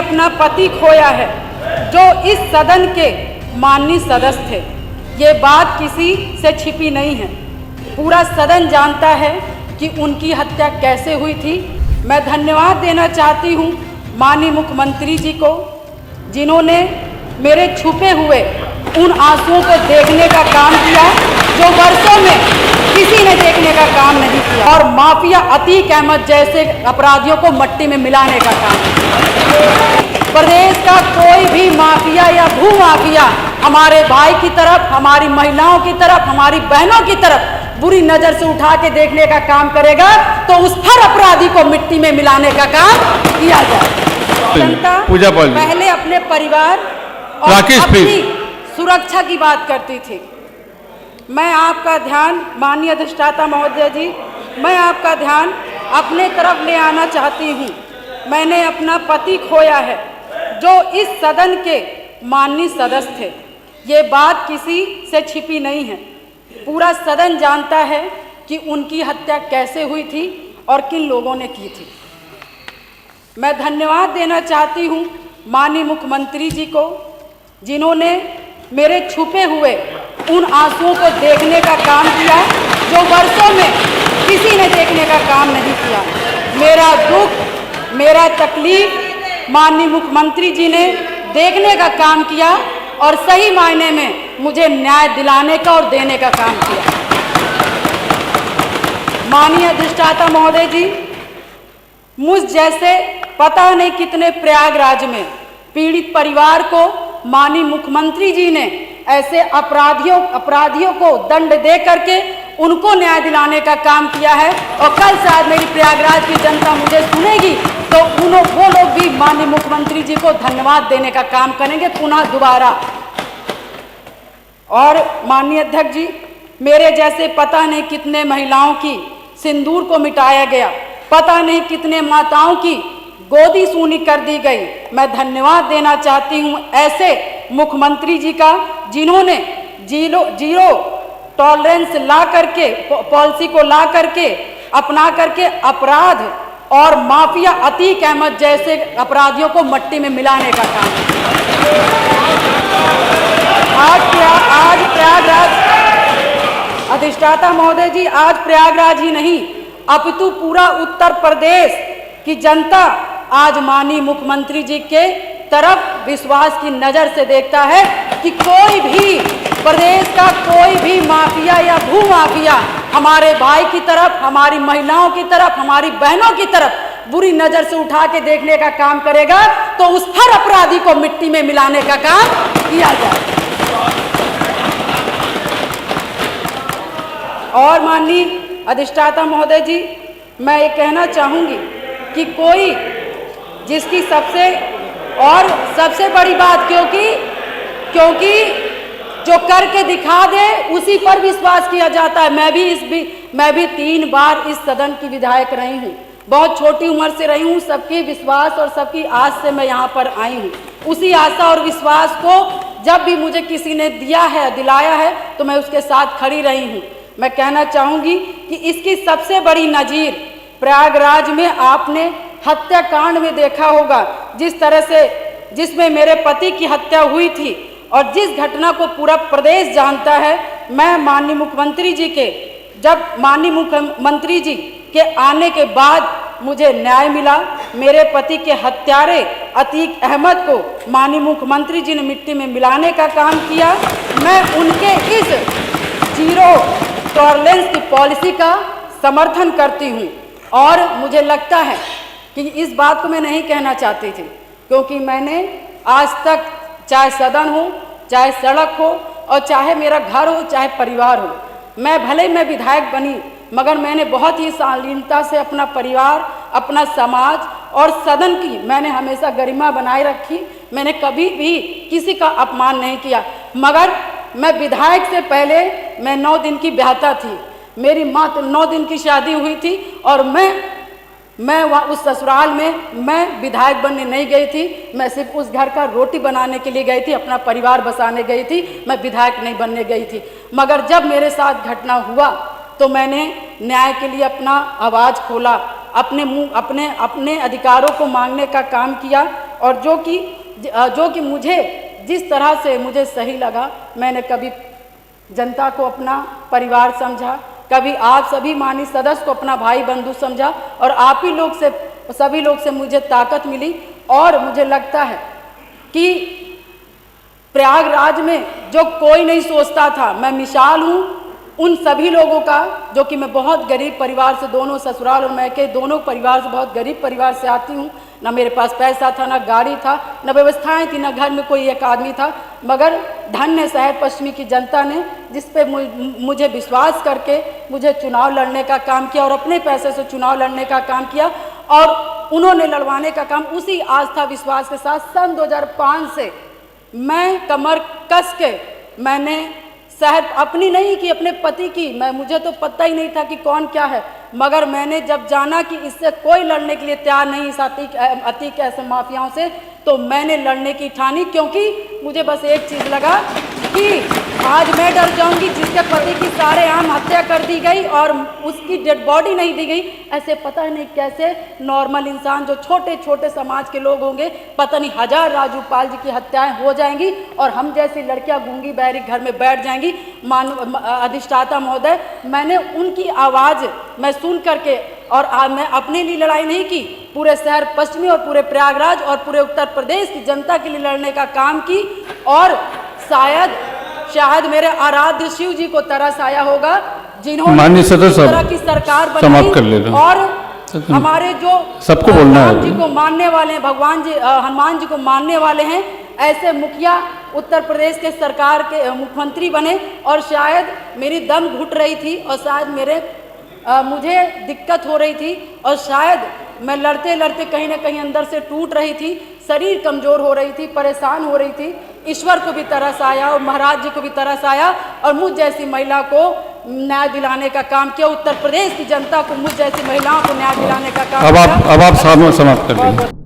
अपना पति खोया है, जो इस सदन के माननीय सदस्य थे। ये बात किसी से छिपी नहीं है, पूरा सदन जानता है कि उनकी हत्या कैसे हुई थी। मैं धन्यवाद देना चाहती हूँ माननीय मुख्यमंत्री जी को, जिन्होंने मेरे छुपे हुए उन आंसुओं को देखने का काम किया जो वर्षों में किसी ने देखने का काम नहीं किया, और माफिया अतीक अहमद जैसे अपराधियों को मट्टी में मिलाने का काम किया। प्रदेश का कोई भी माफिया या भू माफिया हमारे भाई की तरफ, हमारी महिलाओं की तरफ, हमारी बहनों की तरफ बुरी नजर से उठा के देखने का काम करेगा तो उस हर अपराधी को मिट्टी में मिलाने का काम किया जाए। जनता पहले अपने परिवार और अपनी सुरक्षा की बात करती थी। मैं आपका ध्यान, माननीय अधिष्ठाता महोदय जी, मैं आपका ध्यान अपने तरफ ले आना चाहती हूँ। मैंने अपना पति खोया है, जो इस सदन के माननीय सदस्य थे। ये बात किसी से छिपी नहीं है, पूरा सदन जानता है कि उनकी हत्या कैसे हुई थी और किन लोगों ने की थी। मैं धन्यवाद देना चाहती हूँ माननीय मुख्यमंत्री जी को, जिन्होंने मेरे छुपे हुए उन आंसुओं को देखने का काम किया जो वर्षों में किसी ने देखने का काम नहीं किया। मेरा दुख, मेरा तकलीफ माननीय मुख्यमंत्री जी ने देखने का काम किया और सही मायने में मुझे न्याय दिलाने का और देने का काम किया। माननीय अधिष्ठाता महोदय जी, मुझ जैसे पता नहीं कितने प्रयागराज में पीड़ित परिवार को माननीय मुख्यमंत्री जी ने ऐसे अपराधियों को दंड दे करके उनको न्याय दिलाने का काम किया है। और कल शायद मेरी प्रयागराज की जनता मुझे सुनेगी तो वो लोग भी माननीय मुख्यमंत्री जी को धन्यवाद देने का काम करेंगे पुनः दोबारा। और माननीय अध्यक्ष जी, मेरे जैसे पता नहीं कितने महिलाओं की सिंदूर को मिटाया गया, पता नहीं कितने माताओं की गोदी सूनी कर दी गई। मैं धन्यवाद देना चाहती हूँ ऐसे मुख्यमंत्री जी का, जिन्होंने जीरो टॉलरेंस ला करके, पॉलिसी को ला करके, अपना करके अपराध और माफिया अतीक अहमद जैसे अपराधियों को मट्टी में मिलाने का काम। आज प्रयागराज, अधिष्ठाता महोदय जी, आज प्रयागराज ही नहीं अपितु पूरा उत्तर प्रदेश की जनता आज माननीय मुख्यमंत्री जी के तरफ विश्वास की नजर से देखता है कि कोई भी प्रदेश का कोई भी माफिया या भू माफिया हमारे भाई की तरफ, हमारी महिलाओं की तरफ, हमारी बहनों की तरफ बुरी नजर से उठा के देखने का काम करेगा तो उस हर अपराधी को मिट्टी में मिलाने का काम किया जाए। और माननीय अधिष्ठाता महोदय जी, मैं ये कहना चाहूँगी कि कोई जिसकी सबसे बड़ी बात, क्योंकि जो करके दिखा दे उसी पर विश्वास किया जाता है। मैं भी 3 बार इस सदन की विधायक रही हूँ, बहुत छोटी उम्र से रही हूँ। सबकी विश्वास और सबकी आस से मैं यहाँ पर आई हूँ। उसी आशा और विश्वास को जब भी मुझे किसी ने दिलाया है तो मैं उसके साथ खड़ी रही हूँ। मैं कहना चाहूँगी कि इसकी सबसे बड़ी नज़ीर प्रयागराज में आपने हत्याकांड में देखा होगा, जिस तरह से जिसमें मेरे पति की हत्या हुई थी और जिस घटना को पूरा प्रदेश जानता है। मैं माननीय मुख्यमंत्री जी के आने के बाद मुझे न्याय मिला। मेरे पति के हत्यारे अतीक अहमद को माननीय मुख्यमंत्री जी ने मिट्टी में मिलाने का काम किया। मैं उनके इस जीरो टॉलरेंस की पॉलिसी का समर्थन करती हूँ और मुझे लगता है कि इस बात को मैं नहीं कहना चाहती थी, क्योंकि मैंने आज तक चाहे सदन हो, चाहे सड़क हो और चाहे मेरा घर हो, चाहे परिवार हो, मैं विधायक बनी मगर मैंने बहुत ही शालीनता से अपना परिवार, अपना समाज और सदन की मैंने हमेशा गरिमा बनाए रखी। मैंने कभी भी किसी का अपमान नहीं किया। मगर मैं विधायक से पहले मैं 9 दिन की ब्याहता थी। मेरी माँ 9 दिन की शादी हुई थी और मैं वहाँ उस ससुराल में मैं विधायक बनने नहीं गई थी। मैं सिर्फ उस घर का रोटी बनाने के लिए गई थी, अपना परिवार बसाने गई थी। मैं विधायक नहीं बनने गई थी। मगर जब मेरे साथ घटना हुआ तो मैंने न्याय के लिए अपना आवाज़ खोला, अपने अधिकारों को मांगने का काम किया और जो कि मुझे जिस तरह से मुझे सही लगा, मैंने कभी जनता को अपना परिवार समझा, कभी आप सभी माननीय सदस्य को अपना भाई बंधु समझा, और आप ही लोग से, सभी लोग से मुझे ताकत मिली। और मुझे लगता है कि प्रयागराज में जो कोई नहीं सोचता था, मैं मिसाल हूँ उन सभी लोगों का, जो कि मैं बहुत गरीब परिवार से, दोनों ससुराल और मैके दोनों परिवार से, बहुत गरीब परिवार से आती हूँ। ना मेरे पास पैसा था, ना गाड़ी था, ना व्यवस्थाएं थी, ना घर में कोई एक आदमी था, मगर धन्य शहर पश्चिमी की जनता ने जिस पे मुझे विश्वास करके मुझे चुनाव लड़ने का काम किया और अपने पैसे से चुनाव लड़ने का काम किया, और उन्होंने लड़वाने का काम उसी आस्था विश्वास के साथ सन 2005 से मैं कमर कस के, मैंने शहर अपनी नहीं की, अपने पति की, मुझे तो पता ही नहीं था कि कौन क्या है, मगर मैंने जब जाना कि इससे कोई लड़ने के लिए तैयार नहीं, इस अतीक ऐसे माफियाओं से, तो मैंने लड़ने की ठानी, क्योंकि मुझे बस एक चीज़ लगा कि आज मैं डर जाऊंगी जिसके पति की सारेआम हत्या कर दी गई और उसकी डेड बॉडी नहीं दी गई। ऐसे पता नहीं कैसे नॉर्मल इंसान, जो छोटे छोटे समाज के लोग होंगे, पता नहीं हजार राजू पाल जी की हत्याएं हो जाएंगी और हम जैसी लड़कियां गूंगी बहरी घर में बैठ जाएंगी। अधिष्ठाता महोदय, मैंने उनकी आवाज़ मैं सुन करके, और मैं अपने लिए लड़ाई नहीं की, पूरे शहर पश्चिमी और पूरे प्रयागराज और पूरे उत्तर प्रदेश की जनता के लिए लड़ने का काम की। और शायद मेरे आराध्य शिव जी को तरस आया होगा, जिन्होंने इस तरह की सरकार बनाई, और हमारे जो सबको बोलना है, राम जी को मानने वाले हैं, भगवान जी हनुमान जी को मानने वाले हैं, ऐसे मुखिया उत्तर प्रदेश के सरकार के मुख्यमंत्री बने। और शायद मेरी दम घुट रही थी, और शायद मुझे दिक्कत हो रही थी, और शायद मैं लड़ते लड़ते कहीं ना कहीं अंदर से टूट रही थी, शरीर कमज़ोर हो रही थी, परेशान हो रही थी। ईश्वर को भी तरस आया और महाराज जी को भी तरस आया, और मुझ जैसी महिला को न्याय दिलाने का काम किया, उत्तर प्रदेश की जनता को, मुझ जैसी महिलाओं को न्याय दिलाने का काम किया। अब आप समाप्त कर दीजिए।